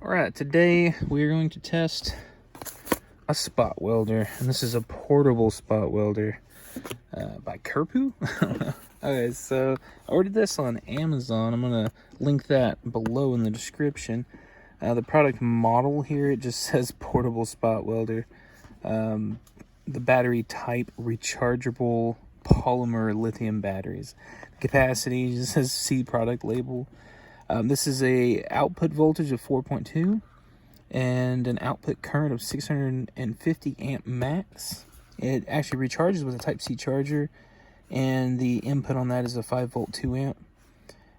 Alright, today we're going to test a spot welder, and this is a portable spot welder by Kerpu. Okay, so I ordered this on Amazon. I'm going to link that below in the description. The product model here, it just says portable spot welder. The battery type, rechargeable polymer lithium batteries. Capacity just says C product label. This is a output voltage of 4.2 and an output current of 650 amp max. It actually recharges with a Type-C charger, and the input on that is a 5-volt 2 amp.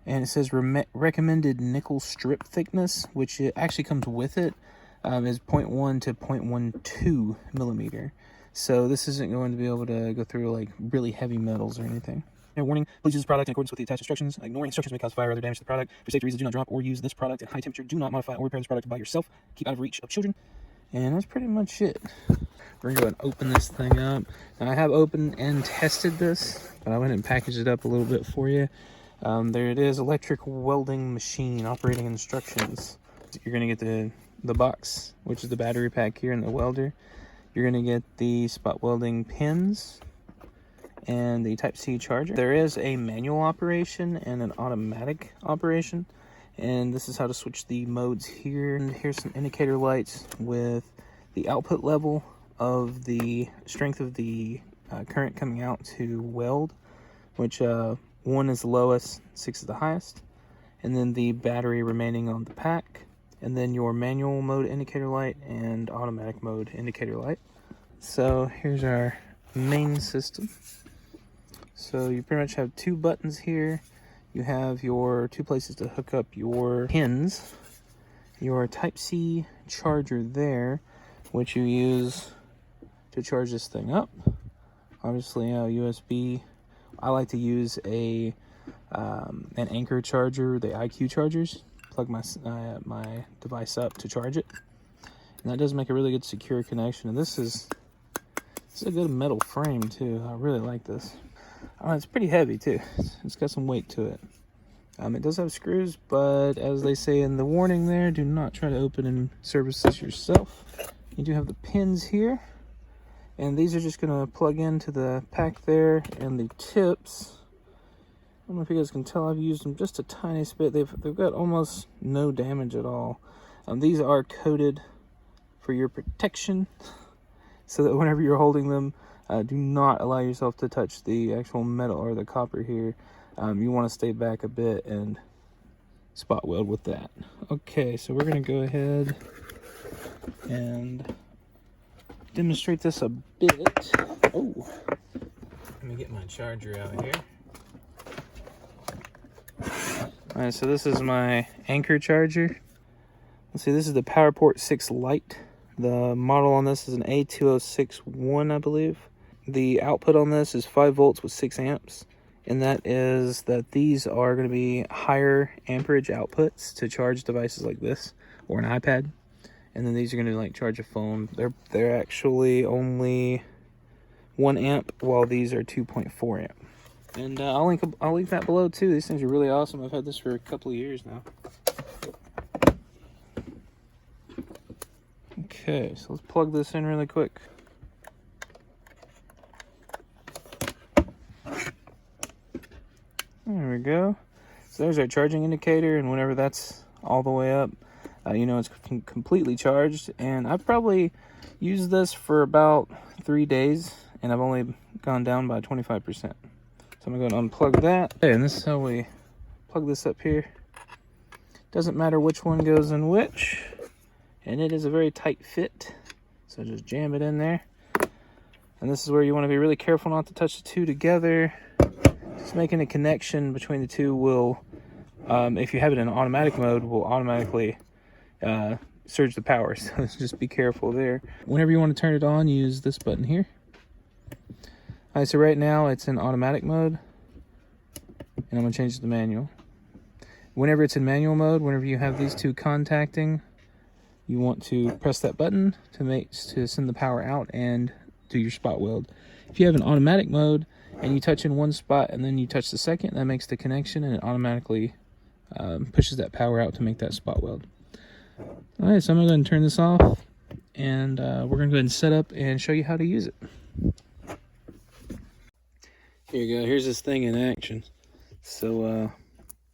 And it says recommended nickel strip thickness, which it actually comes with it, is 0.1 to 0.12 millimeter. So this isn't going to be able to go through like really heavy metals or anything. Warning, please use this product in accordance with the attached instructions. Ignoring instructions may cause fire or other damage to the product. For safety reasons, do not drop or use this product at high temperature. Do not modify or repair this product by yourself. Keep out of reach of children. And that's pretty much it. We're going to go ahead and open this thing up. Now, I have opened and tested this, but I went and packaged it up a little bit for you. There it is, electric welding machine operating instructions. You're going to get the box, which is the battery pack here and the welder. You're going to get the spot welding pins and the Type-C charger. There is a manual operation and an automatic operation, and this is how to switch the modes here. And here's some indicator lights with the output level of the strength of the current coming out to weld, which 1 is the lowest, 6 is the highest, and then the battery remaining on the pack, and then your manual mode indicator light and automatic mode indicator light. So here's our main system. So you pretty much have 2 buttons here. You have your 2 places to hook up your pins, your Type-C charger there, which you use to charge this thing up. Obviously, USB. I like to use an Anchor charger, the IQ chargers. Plug my device up to charge it, and that does make a really good secure connection. And this is a good metal frame too. I really like this. It's pretty heavy too. It's got some weight to it. It does have screws, but as they say in the warning there, do not try to open and service this yourself. You do have the pins here, and these are just going to plug into the pack there, and the tips, I don't know if you guys can tell, I've used them just a tiny bit. They've got almost no damage at all. These are coated for your protection, so that whenever you're holding them, do not allow yourself to touch the actual metal or the copper here. You want to stay back a bit and spot weld with that. Okay, so we're going to go ahead and demonstrate this a bit. Oh, let me get my charger out here. Alright, so this is my Anchor charger. Let's see, this is the PowerPort 6 Lite. The model on this is an A2061, I believe. The output on this is 5 volts with 6 amps. And that is that these are going to be higher amperage outputs to charge devices like this or an iPad. And then these are going to like charge a phone. They're actually only 1 amp, while these are 2.4 amp. And I'll link that below too. These things are really awesome. I've had this for a couple of years now. Okay, so let's plug this in really quick. There we go. So there's our charging indicator, and whenever that's all the way up, you know it's completely charged. And I've probably used this for about 3 days, and I've only gone down by 25%. So I'm gonna go and unplug that. Okay, and this is how we plug this up here. Doesn't matter which one goes in which, and it is a very tight fit. So just jam it in there. And this is where you want to be really careful not to touch the 2 together. Just making a connection between the 2 will, if you have it in automatic mode, will automatically surge the power. So just be careful there. Whenever you want to turn it on, use this button here. Alright, so right now it's in automatic mode, and I'm going to change it to manual. Whenever it's in manual mode, whenever you have these 2 contacting, you want to press that button to send the power out and do your spot weld. If you have an automatic mode and you touch in one spot and then you touch the second, that makes the connection, and it automatically pushes that power out to make that spot weld. All right, so I'm gonna go ahead and turn this off, and we're gonna go ahead and set up and show you how to use it. Here you go, here's this thing in action. So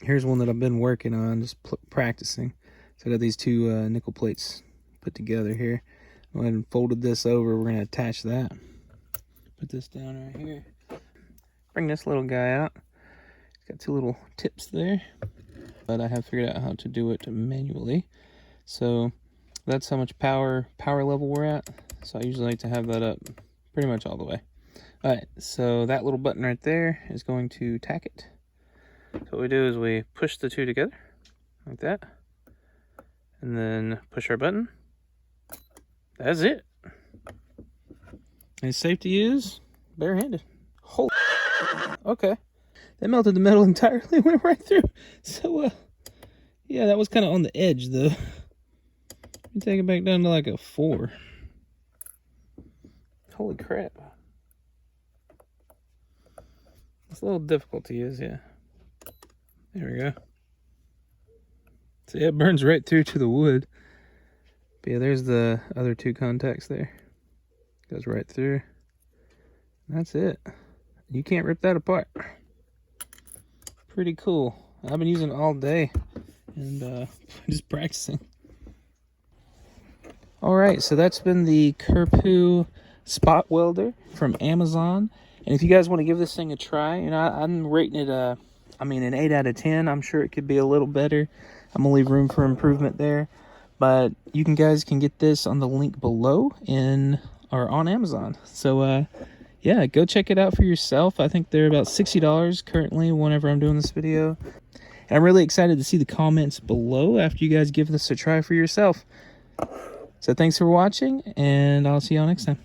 here's one that I've been working on, just practicing. So I got these two nickel plates put together here. I went and folded this over. We're gonna attach that. Put this down right here. Bring this little guy out. It's got two little tips there, but I have figured out how to do it manually. So that's how much power level we're at. So I usually like to have that up pretty much all the way. All right, so that little button right there is going to tack it. So what we do is we push the two together like that, and then push our button. That's it. It's safe to use barehanded. Holy, okay. That melted the metal entirely, went right through. So, yeah, that was kind of on the edge, though. Let me take it back down to like a 4. Holy crap. It's a little difficult to use, yeah. There we go. See, it burns right through to the wood. But yeah, there's the other two contacts there. Goes right through. That's it. You can't rip that apart. Pretty cool. I've been using it all day and just practicing. All right, so that's been the Kerpu spot welder from Amazon. And if you guys want to give this thing a try, you know, I'm rating it an 8 out of 10. I'm sure it could be a little better. I'm gonna leave room for improvement there. But you guys can get this on the link below or on Amazon. So yeah, go check it out for yourself. I think they're about $60 currently whenever I'm doing this video. And I'm really excited to see the comments below after you guys give this a try for yourself. So thanks for watching, and I'll see y'all next time.